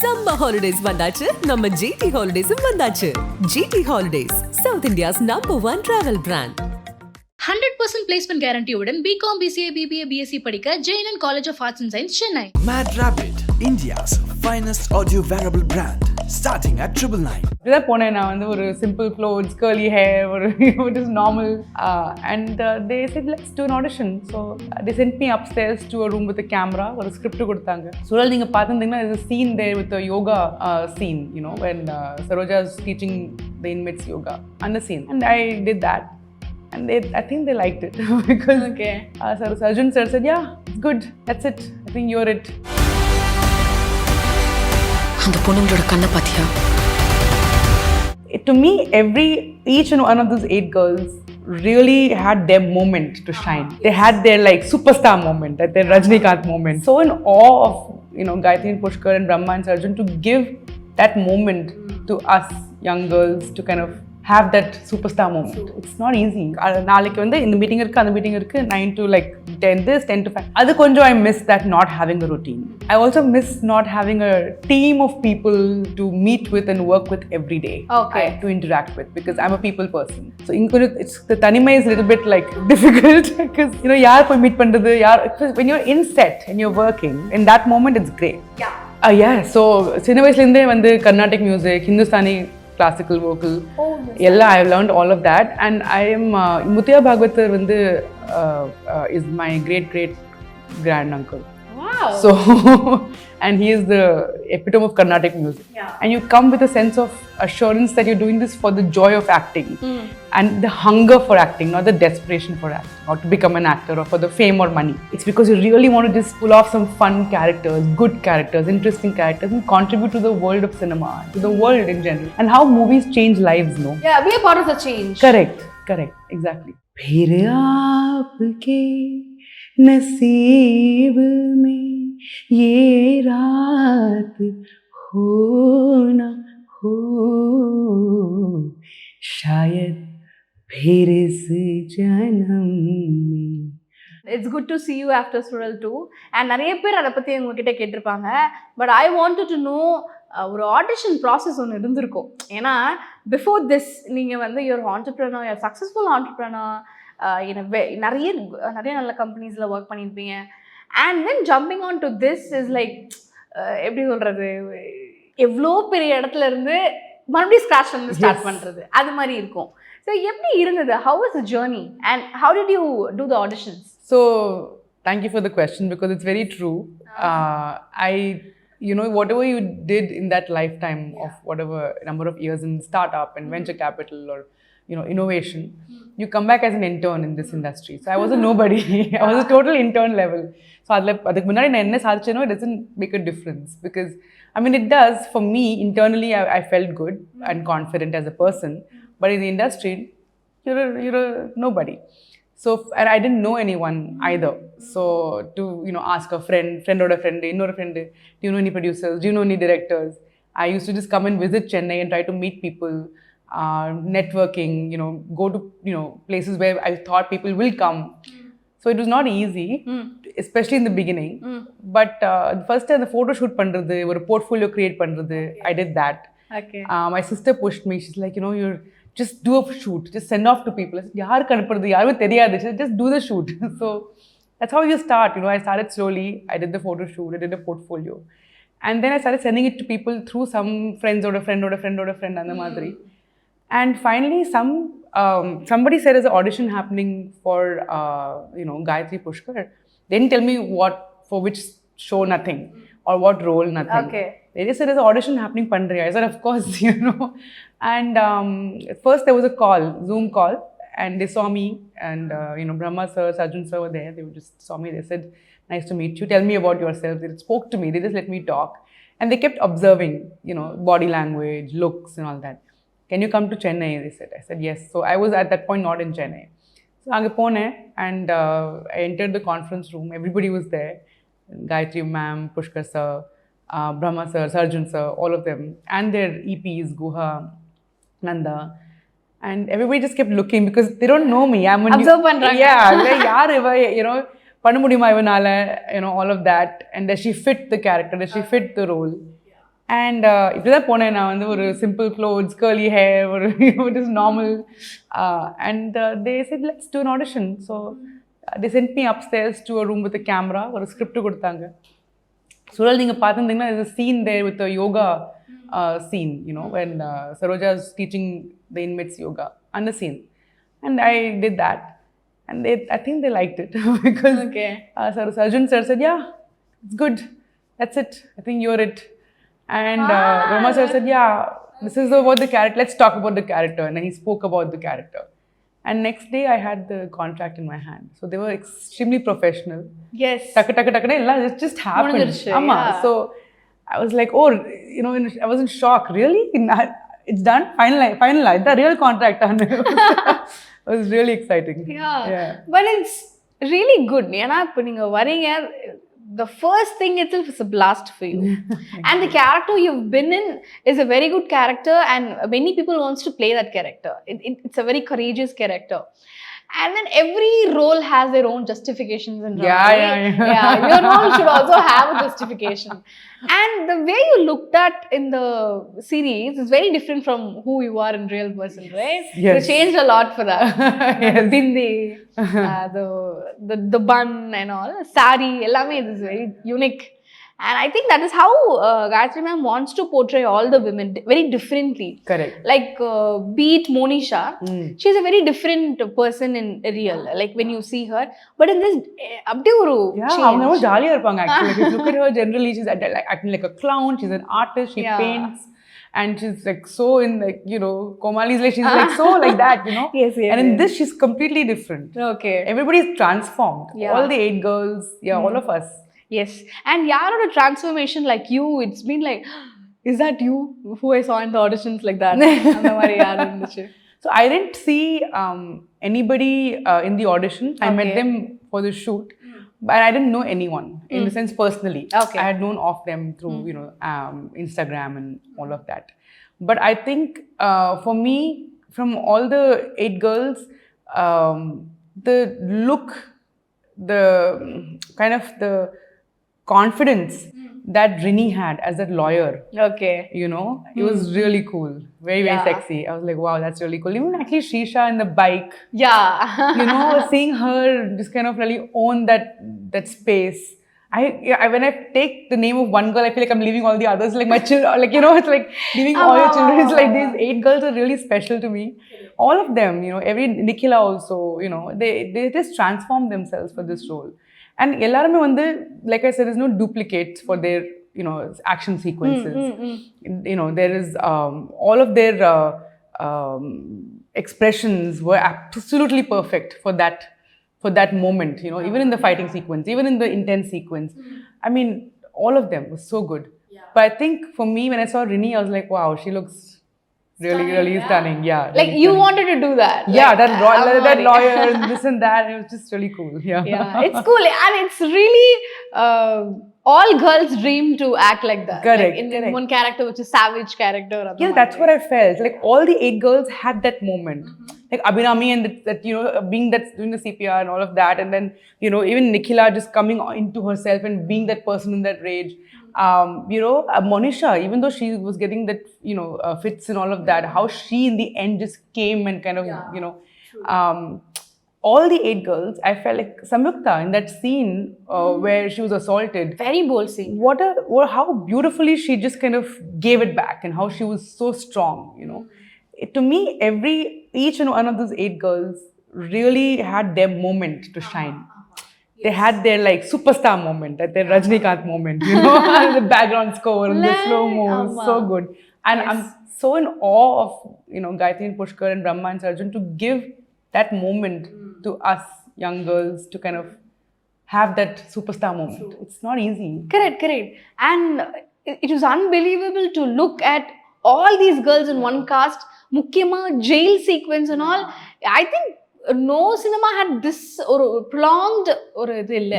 Summer holidays vandachu, நம்ம GT Holidays vandachu. GT Holidays, South India's #1 travel brand. 100% placement guarantee உடன் B.Com, B.C.A, B.B.A, B.Sc படிக்க J.N.N College of Arts and Science, Chennai. Mad Rabbit, India's finest audio wearable brand, starting at 999. இதான் போனேன் நான் வந்து ஒரு simple clothes, curly hair, ஒரு just normal. And they said, let's do an audition. So they sent me upstairs to a room with a camera, ஒரு script கொடுத்தாங்க. So நீங்கள் பார்த்துருந்தீங்கன்னா there's a scene there with a yoga scene, you know, when Saroja is teaching the inmates yoga. And the scene. And I did that. And I think they liked it because Sarjan sir said, yeah, it's good, that's it, I think you're it. அந்த பொண்ணுங்களோட கண்ணை பாத்தியா? To me, each and one of those 8 girls really had their moment to shine. They had their like superstar moment, their Rajnikant moment. So in awe of, you know, Gayatri and Pushkar and Brahma and Sarjan to give that moment to us young girls to kind of have that superstar moment. It's not easy. நாளைக்கு வந்து இந்த meeting இருக்கு, அந்த meeting இருக்கு, 9 to like 10 this, 10 to 5. அது கொஞ்சம் I miss that not having a routine. I also miss not having a team of people to meet with and work with every day. Okay. To interact with, because I'm a people person. So it's the tanima is a little bit like difficult because, you know, yaar poi meet pandrathu, when you're in set and you're working, in that moment it's great. Yeah. So சின்ன வயசுல இருந்தே வந்து Carnatic music, Hindustani classical vocal, I have learned all of that. And I am Muthiya Bhagavathar vandu is my great grand uncle. Wow. So and he is the epitome of Carnatic music. And you come with a sense of assurance that you're doing this for the joy of acting and the hunger for acting, not the desperation for acting or to become an actor or for the fame or money. It's because you really want to just pull off some fun characters, good characters, interesting characters and contribute to the world of cinema, to the world in general, and how movies change lives, no? Yeah, be a part of the change. Correct, exactly. फिर आपके नसीब में ये रात हो ना हो, शायद फिर इस जन्म में. It's good to see you after Sural too. And நிறைய பேர் அதை பற்றி உங்ககிட்ட கேட்டிருப்பாங்க. But I wanted to know ஒரு ஆடிஷன் ப்ராசஸ் ஒன்று இருந்திருக்கும். ஏன்னா பிஃபோர் திஸ் நீங்கள் வந்து you're entrepreneur, you're successful entrepreneur, நிறைய நல்ல கம்பெனிஸில் ஒர்க் பண்ணியிருப்பீங்க. And then jumping on to this is like எப்படி சொல்கிறது, எவ்வளோ பெரிய இடத்துல இருந்து மறுபடியும் ஸ்க்ராட்ச் வந்து ஸ்டார்ட் பண்ணுறது அது மாதிரி இருக்கும். ஸோ எப்படி இருந்தது? How was the journey and how did you do the auditions? So thank you for the question because it's very true. You know, whatever you did in that lifetime of whatever number of years in startup and venture capital or, you know, innovation, you come back as an intern in this industry. So I was a nobody. I was a total intern level. So adukku munadi na enna saadhicheno, it doesn't make a difference because I mean it does for me internally. I felt good and confident as a person, but in the industry you're a nobody. So, and I didn't know anyone either. So, to, you know, ask a friend or a friend, innor friend, do you know any producers? Do you know any directors? I used to just come and visit Chennai and try to meet people, networking, you know, go to, you know, places where I thought people will come. So, it was not easy, especially in the beginning. But first time the photo shoot pandrathu, or a portfolio create pandrathu, I did that. Okay. My sister pushed me. She's like, you know, just do a shoot, just send off to people. யாருக்கு அனுப்புறது, யாருமே தெரியாது, just do the shoot. So that's how you start, you know. I started slowly. I did the photo shoot, I did a portfolio, and then I started sending it to people through some friends or a friend and the madri. And finally somebody said there's an audition happening for you know, Gayatri Pushkar. They didn't tell me what, for which show, nothing, or what role, nothing. Okay. They just said there's an audition happening, Pandri. I said, of course, you know. And first there was a call, Zoom call, and they saw me, and you know, Brahma sir, Sarjan sir were there. They just saw me. They said, nice to meet you. Tell me about yourself. They spoke to me. They just let me talk, and they kept observing, you know, body language, looks, and all that. Can you come to Chennai? They said. I said yes. So I was at that point not in Chennai. So I went and I entered the conference room. Everybody was there. Gayatri ma'am, Pushkar sir, Brahma sir, Sarjan sir, all of them, and their EPs, Guha, Nanda, and everybody just kept looking because they don't know me. I'm a observe பண்றாங்க. Yeah, like yaar iva, you know, பண்ண முடியுமா இவனால, you know, all of that, and does she fit the character, does she fit the role? And இப்படி தான் போனேன் நான் வந்து ஒரு simple clothes, curly hair, ஒரு just normal. And they said, let's do an audition. So they sent me upstairs to a room with a camera, ஒரு script கொடுத்தாங்க. Sural, நீங்கள் பார்த்துருந்தீங்கன்னா there's a scene there with the yoga scene, when Saroja is teaching the inmates yoga, and the scene. And I did that. And I think they liked it because Sarjan sir said, yeah, it's good. That's it. I think you're it. And Rama sir said, yeah, this is about the character. Let's talk about the character. And then he spoke about the character. And next day I had the contract in my hand. So they were extremely professional. Yes. It just happened. Yeah. So I was like, oh, I was in shock. Really? It's done? Finalized. The real contract. It was really exciting. Yeah. But it's really good. ஏன்னா இப்போ நீங்கள் வரீங்க, the first thing itself is a blast for you. And the character you've been in is a very good character, and many people wants to play that character. It's a very courageous character. And then every role has their own justifications and yeah. Your role should also have a justification. And the way you looked at in the series is very different from who you are in real person, right? Yes. You changed a lot for that. Yes. Bindi, the bun and all, sari, ellame is very unique. And I think that is how Gayatri ma'am wants to portray all the women very differently. Correct. Like, be it Monisha, she's a very different person in real, like when you see her. But in this, abdi oru change. அவங்க ரொம்ப ஜாலியா இருப்பாங்க actually. If you look at her generally, she's acting like a clown. She's an artist. She paints. And she's like so in like, Komali's like, she's like so like that, Yes. And in this, she's completely different. Okay. Everybody's transformed. Yeah. All the 8 girls, all of us. Yes. And yaroda transformation like you, it's been like, is that you who I saw in the auditions like that? அந்த மாதிரி யார் இருந்துச்சு? So I didn't see anybody in the audition. I met them for the shoot, but I didn't know anyone in the sense personally. Okay. I had known of them through Instagram and all of that. But I think for me, from all the 8 girls, the look, the kind of the confidence that Rini had as that lawyer. Okay. It was really cool. Very, very sexy. I was like, wow, that's really cool. Even actually Shisha in the bike. Yeah. Seeing her just kind of really own that space. When I take the name of one girl, I feel like I'm leaving all the others. Like my children, like, it's like leaving all your children. It's like these 8 girls are really special to me. All of them, every Nikhila also, they just transform themselves for this role. And எல்லாருமே வந்து, like I said, there's no duplicates for their, action sequences. There is all of their expressions were absolutely perfect for that moment. Even in the fighting sequence, even in the intense sequence. I mean, all of them was so good. But I think for me, when I saw Rini, I was like, wow, she looks really stunning. Yeah. Like you wanted to do that. Yeah, like, that lawyer and this and that. It was just really cool. Yeah, it's cool. And it's really, all girls dream to act like that. Correct. Like in one character, which is savage character. Yeah, that's what I felt. Like all the 8 girls had that moment. Like Abhinami and that, being doing the CPR and all of that. And then, even Nikhila just coming into herself and being that person in that rage. Monisha, even though she was getting that, fits and all of that, how she in the end just came and kind of, all the 8 girls, I felt like Samyukta in that scene where she was assaulted. Very bold scene. How beautifully she just kind of gave it back and how she was so strong, To me, each and one of those 8 girls really had their moment to shine. They had their like superstar moment, their Rajnikant moment, the background score and the slow-mo, so good. And I'm so in awe of, Gayatri and Pushkar and Brahma and Sarjan to give that moment to us young girls to kind of have that superstar moment. It's not easy. Correct. And it was unbelievable to look at all these girls in one cast. Mukkiyama jail sequence and all. I think no cinema had this or prolonged or இது இல்ல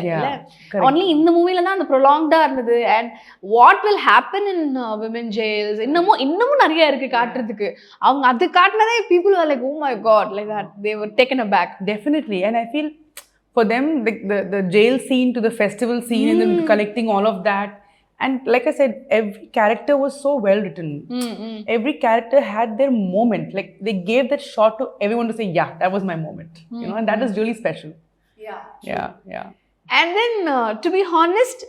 only in the movie la தான் அந்த prolonged இருந்தது. And what will happen in women jails இன்னமும் நிறைய இருக்கு காட்டுறதுக்கு. அவங்க அது காட்டினதே people were like, oh my god, like that they were taken aback. Definitely. And I feel for them the jail scene to the festival scene and then collecting all of that, And like I said, every character was so well written. Every character had their moment. Like they gave that shot to everyone to say, yeah, that was my moment. You know, and that is really special. Yeah. And then to be honest,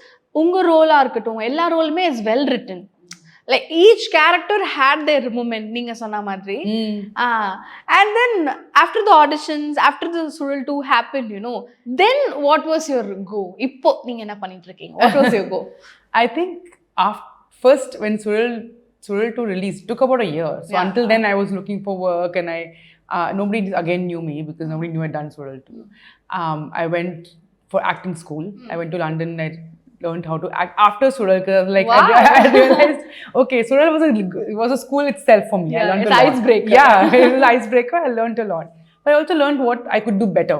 unga role ah irukattum ella role me is well written. Like each character had their moment, neenga sonna madri. And then after the auditions, after the Sural 2 happened, you know, then what was your go? Ippo neenga enna pannittu irukeenga? What was your go? I think first when Sural 2 released, took about a year. So until then I was looking for work, and nobody again knew me because nobody knew I'd done Sural 2. I went for acting school. I went to London. I learned how to act after Sural, because I was like, I realized, okay, Sural was a school itself for me. I learned it's a lot. icebreaker. Yeah, it was icebreaker. I learned a lot. But I also learned what I could do better.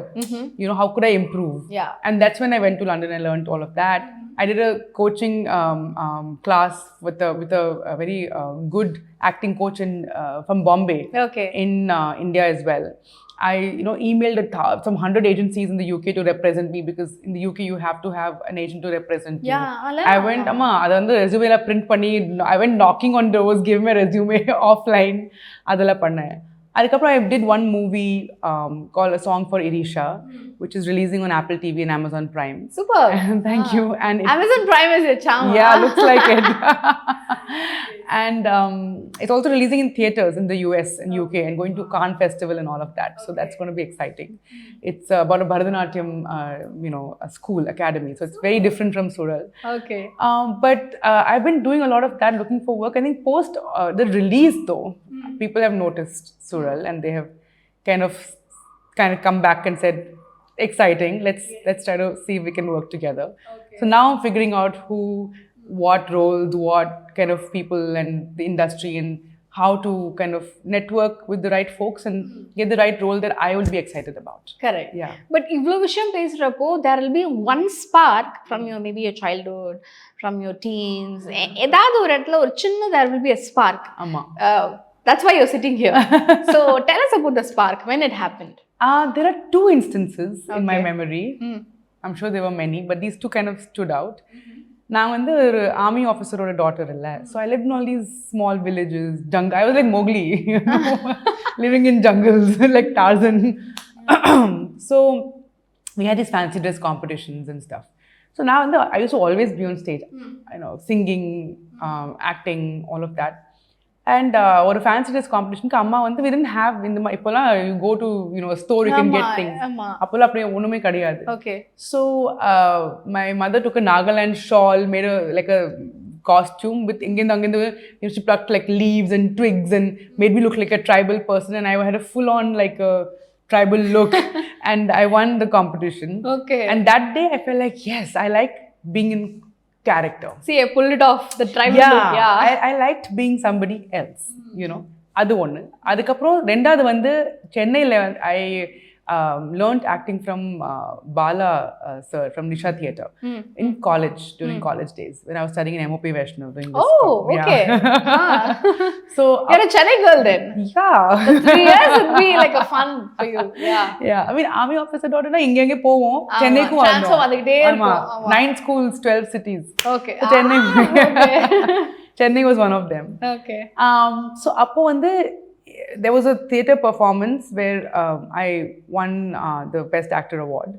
You know, how could I improve? Yeah. And that's when I went to London and learned all of that. I did a coaching class with a very good acting coach from Bombay in India as well. I emailed some 100 agencies in the UK to represent me, because in the UK you have to have an agent to represent you. I went, resume la print panni, I went knocking on doors, give me a resume offline. Adala panna. Adukapra I did one movie called A Song for Irisha, which is releasing on Apple TV and Amazon Prime. Super. Thank you. And Amazon Prime is your charm. Yeah, looks like it. And it's also releasing in theaters in the US and UK, and going to Cannes Festival and all of that. So that's going to be exciting. It's about a Bharatanatyam, a school, academy. So it's very different from Sural. Okay. But I've been doing a lot of that, looking for work. I think post the release though, people have noticed Sural, and they have kind of come back and said, exciting, let's try to see if we can work together. So now I'm figuring out what roles, what kind of people and the industry, and how to kind of network with the right folks and get the right role that I will be excited about. Correct. Yeah. But ivlo vishayam pesrappo, there will be one spark from your maybe your childhood, from your teens. Edavadhu or edla or chinna, there will be a spark. Amma. That's why you're sitting here. So tell us about the spark, when it happened. There are two instances in my memory. I'm sure there were many, but these two kind of stood out. நான் வந்து ஒரு army ஆஃபீஸரோட daughter இல்லை. So I live in all these small villages, I was like Mowgli, living in jungles like Tarzan. So we had these fancy dress competitions and stuff. So now I used to always be on stage, singing, acting, all of that. And ஒரு fancy dress competition அம்மா வந்து we didn't have இப்போலாம் you go to a store, you can get things. அப்போலாம் அப்படியே ஒண்ணுமே கிடையாது. Okay. So my mother took a Nagaland shawl, made a costume with she plucked like leaves and twigs and made me look like a tribal person, and I had a full on like a tribal look and I won the competition. Okay. And that day I felt like, yes, I like being in character. See, I pulled it off, the tribal look. Yeah. I liked being somebody else, அது ஒன்று. அதுக்கப்புறம் ரெண்டாவது வந்து சென்னையில் I learned acting from Bala sir from Nisha Theatre in college, during college days when I was studying in MOP Vaishnav doing this. Oh, okay. So you're a Chennai girl then. Yeah. The 3 years would be like a fun for you. Yeah. I mean, army officer daughter na inge போவோம், சென்னைக்கு வரணும். Transfer வந்துட்டே இருக்கும். 9 schools, 12 cities. Okay. So Chennai was one of them. Okay. So appo வந்து there was a theatre performance where I won the Best Actor award.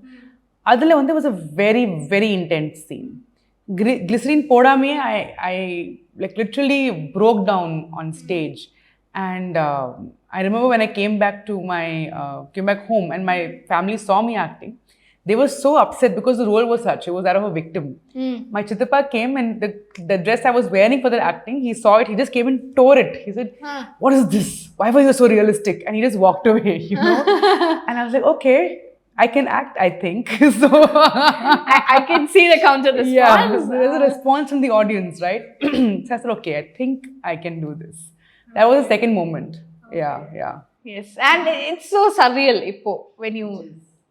Adula வந்து was a very, very intense scene. Glycerine podame, I like literally broke down on stage. And I remember when I came back home and my family saw me acting, they were so upset because the role was such, it was that of a victim. My Chittappa came, and the dress I was wearing for the acting, he saw it, he just came and tore it. He said, what is this? Why were you so realistic? And he just walked away, And I was like, okay, I can act, I think. So I can see the counter response. Yeah, there's a response from the audience, right? So I said, okay, I think I can do this. That was the second moment. Yeah. Yes, and it's so surreal, Ippo, when you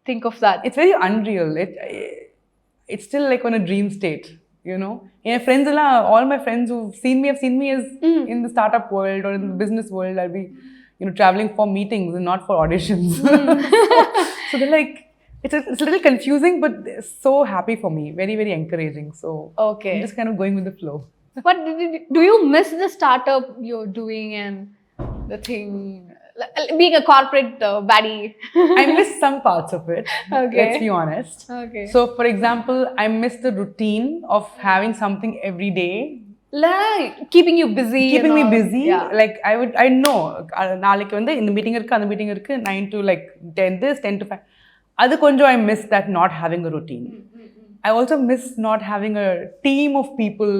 think of that. It's very unreal. It's still like on a dream state, My friends, all my friends who've seen me have seen me as in the startup world or in the business world. I'll be, traveling for meetings and not for auditions. So they're like, it's a little confusing, but so happy for me. Very, very encouraging. So Okay. I'm just kind of going with the flow. But do you miss the startup you're doing and the thing, being a corporate baddie? I miss some parts of it. Okay. Let's be honest. Okay. So, for example, I miss the routine of having something every day, Like keeping you busy. keeping and me all. busy. Yeah. Like I know நாளைக்கு வந்து இந்த meeting இருக்கு அந்த meeting இருக்கு 9 to like 10 this 10 to 5. அது கொஞ்சம் I miss that not having a routine. I also miss not having a team of people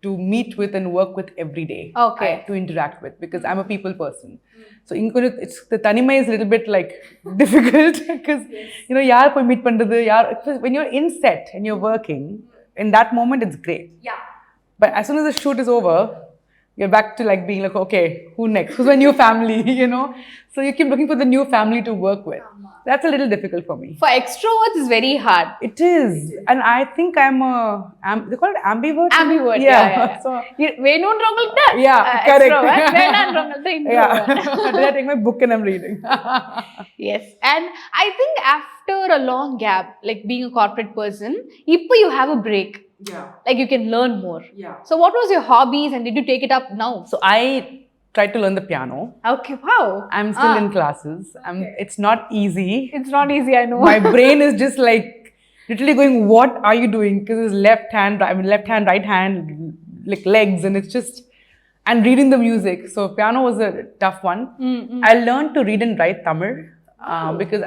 to meet with and work with every day. Okay. To interact with, because I'm a people person. So it's the tanima is a little bit like difficult because you know yaar poi meet pandrathu yaar, when you're in set and you're working in that moment it's great. Yeah. But as soon as the shoot is over, you're back to like being like, okay, who next? Who's my new family? You know? So you keep looking for the new family to work with. That's a little difficult for me. For extroverts, it's very hard. It is. And I think they call it ambivert? Ambivert. Yeah. Yeah. So, வேணும்ன்றவங்கள்ட்ட yeah, correct. extrovert, வேணான்றவங்கள்ட்ட introvert. yeah. Then I take my book and I'm reading. Yes. And I think after a long gap, like being a corporate person, இப்போ you have a break. Yeah. Like you can learn more. Yeah. So what was your hobbies and did you take it up now? So I tried to learn the piano. Okay, wow. I'm still in classes. It's not easy. It's not easy, I know. My brain is just like literally going, what are you doing? Because it's left hand, right hand, like legs, and it's just, and reading the music. So piano was a tough one. I learned to read and write Tamil because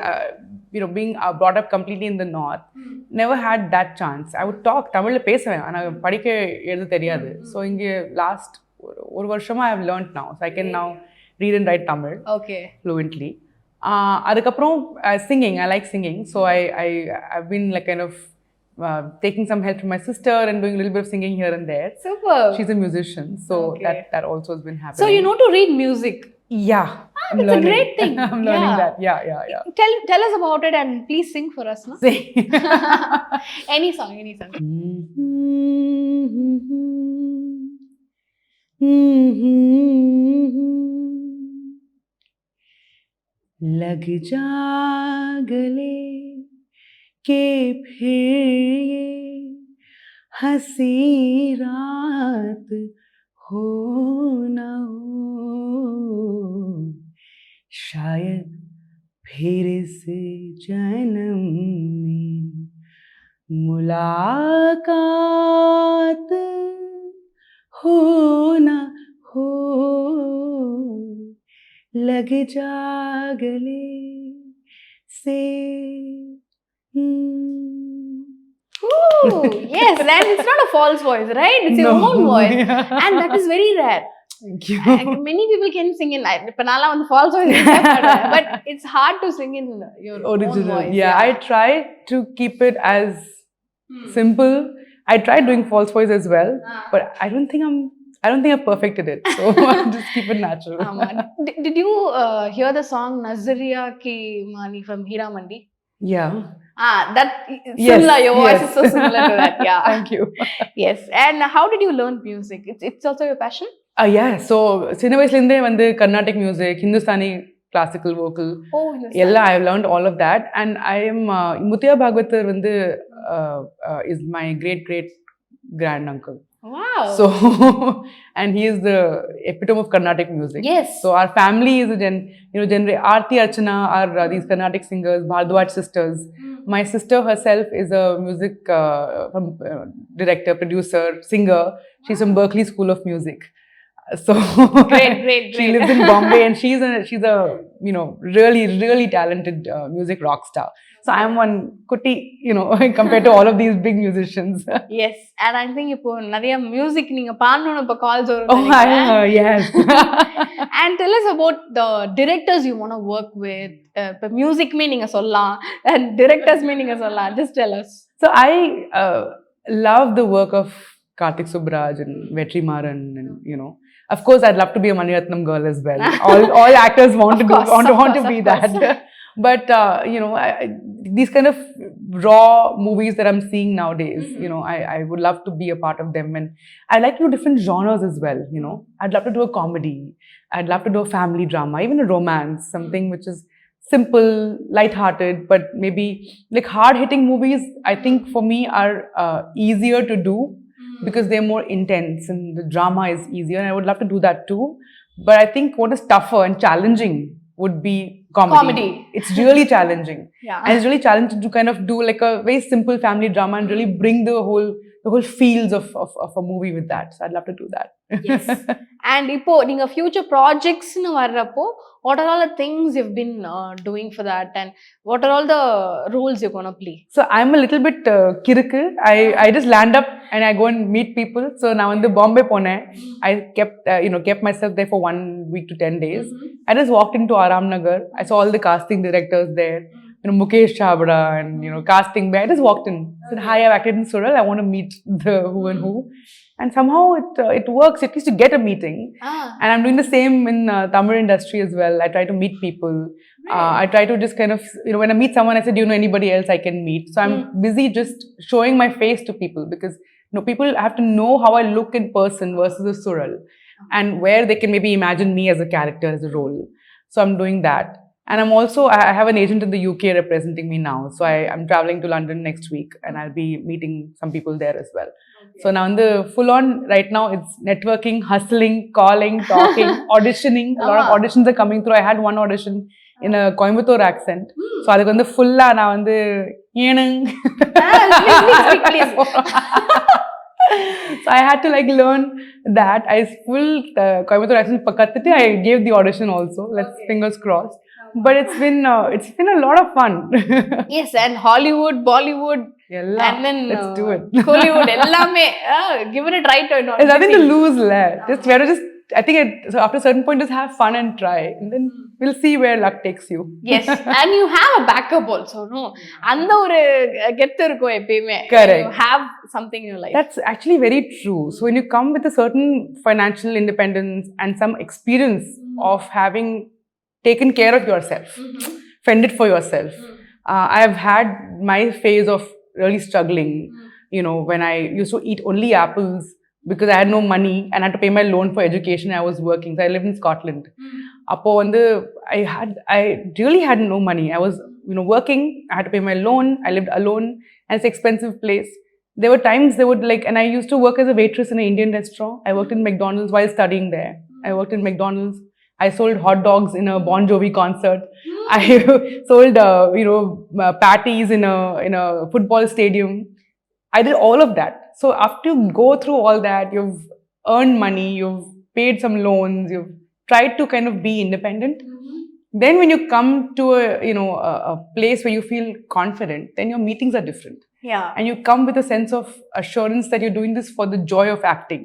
you know, being brought up completely in the north, never had that chance. I would talk Tamil la pesuven ana padikka edha theriyadu. So inge last ஒரு வருஷமா I have learned now, so I can now read and write Tamil Okay. fluently. அதுக்கப்புறம் singing, I like singing, so I've been like kind of taking some help from my sister and doing a little bit of singing here and there. Super. She's a musician, so Okay. that also has been happening. So you know to read music. Yeah, I'm that's learning. a great thing. I'm learning Yeah. that. Yeah. Tell us about it and please sing for us, no? Sing. Any song, any song. लग जा गले के फिर ये हंसी रात हो ना हो, शायद फिर इस जन्म में मुलाकात हो ना हो, लग जा गले से. Ooh, yes, and it's not a false voice, right? It's your No. own voice. And that is very rare. Thank you. Many people can sing in இப்ப நான்லாம் வந்து false voice but it's hard to sing in your Original. own voice. Yeah, I try to keep it as simple. I tried doing false voice as well, but I don't think I perfected it. So I'll just keep it natural. Did you hear the song Nazariya Ki Mani from Hira Mandi? Yeah. That Yes, similar. Your voice yes. is so similar to that. Yeah. Thank you. Yes. And how did you learn music? It's also your passion? Yeah. So சின்ன வயசுலேருந்தே வந்து Carnatic music, Hindustani classical vocal, Oh, yes. I have learned all of that, and I am Muthiya Bhagavathar வந்து is my great grand uncle. Wow. So and he is the epitome of Carnatic music. Yes. So our family is a Aarti Archana are these Carnatic singers, Bhardwaj sisters. My sister herself is a music director, producer, singer. She's from Berklee School of Music. So Great. she lives in Bombay, and she's a really talented music rock star. So I'm one kutti, compared to all of these big musicians. Yes. And I think இப்போ நிறைய music நீங்க பாடணும்னு இப்போ calls வரும். Oh, yes. And tell us about the directors you want to work with. இப்போ musicமே நீங்க சொல்லலாம் and directorsமே நீங்க சொல்லலாம். Just tell us. So I love the work of Karthik Subbaraj and Vetrimaaran, and of course I'd love to be a Maniratnam girl as well. All actors want to be that. But these kind of raw movies that I'm seeing nowadays, I would love to be a part of them, and I like to do different genres as well. I'd love to do a comedy, I'd love to do a family drama, even a romance, something which is simple, light-hearted, but maybe like hard-hitting movies, I think for me are easier to do because they're more intense and the drama is easier, and I would love to do that too. But I think what is tougher and challenging would be comedy. It's really challenging. Yeah. And it's really challenging to kind of do like a very simple family drama and really bring the whole feels of a movie with that. So I'd love to do that. Yes. And இப்போ நீங்க future projects னு வர்றப்போ what are all the things you've been doing for that, and what are all the roles you're going to play? So I'm a little bit kirukku. I just land up and I go and meet people. So now in the Bombay pone, I kept myself there for 1 week to 10 days. I just walked into Aram Nagar. I saw all the casting directors there. Mukesh Chabra and casting bay. I just walked in. Said, hi, I've acted in Sural. I want to meet the who and who. And somehow it works, at least to get a meeting. And I'm doing the same in Tamil industry as well. I try to meet people. I try to just kind of, when I meet someone, I said, do you know anybody else I can meet? So I'm busy just showing my face to people because people have to know how I look in person versus a Sural, and where they can maybe imagine me as a character, as a role. So I'm doing that. And I'm also, I have an agent in the UK representing me now. So I'm traveling to London next week and I'll be meeting some people there as well. Okay. So now in the full on, right now it's networking, hustling, calling, talking, auditioning. A lot of auditions are coming through. I had one audition in a Coimbatore accent. So adukku vandu fulla na vandu J.N.N. Please. So I had to like learn that. I full Coimbatore accent pakattu I gave the audition also. Let's fingers crossed. But it's been a lot of fun. Yes, and Hollywood, Bollywood, and then let's do it. Hollywood, ellame give it a try to know. There's nothing to lose left. Just we have to just, I think so after a certain point, just have fun and try, and then we'll see where luck takes you. Yes, and you have a backup also, no? And oru get irukku eppeyume. Correct. You have something in your life. That's actually very true. So when you come with a certain financial independence and some experience of having taken care of yourself, fended for yourself. I have had my phase of really struggling, when I used to eat only apples because I had no money and I had to pay my loan for education. I was working. So I lived in Scotland. Appo vandu I really had no money. I was, working. I had to pay my loan. I lived alone and it's an expensive place. There were times they would and I used to work as a waitress in an Indian restaurant. I worked in McDonald's while studying there. I worked in McDonald's. I sold hot dogs in a Bon Jovi concert. I sold, patties in a football stadium. I did all of that. So after you go through all that, you've earned money, you've paid some loans, you've tried to kind of be independent. Then when you come to a place where you feel confident, then your meetings are different. Yeah. And you come with a sense of assurance that you're doing this for the joy of acting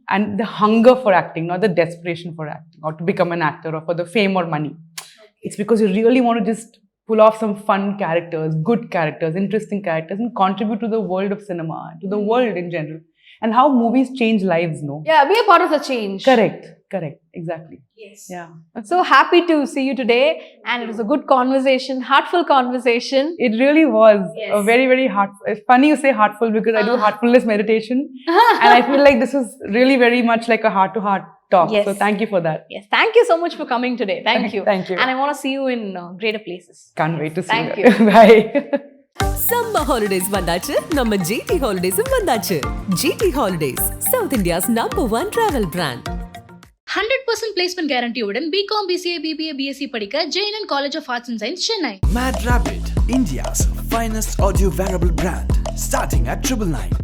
and the hunger for acting, not the desperation for acting or to become an actor or for the fame or money. Okay. It's because you really want to just pull off some fun characters, good characters, interesting characters, and contribute to the world of cinema, to the world in general. And how movies change lives, no? Yeah, be a part of the change. Correct. Exactly. Yes. Yeah. So happy to see you today, and it was a good conversation, heartful conversation. It really was. Yes. A very, very heartful. It's funny you say heartful because I do heartfulness meditation. And I feel like this is really very much like a heart-to-heart talk. Yes. So thank you for that. Yes. Thank you so much for coming today. Thank you. Thank you. And I want to see you in greater places. Can't wait to see Thank you. Bye. Summer holidays vandachu, நம்ம GT Holidays vandachu. GT Holidays, South India's #1 travel brand. 100% placement guarantee உடன் B.Com, B.C.A, B.B.A, B.Sc படிக்க J.N.N College of Arts and Science, Chennai. Mad Rabbit, India's finest audio wearable brand, starting at 999.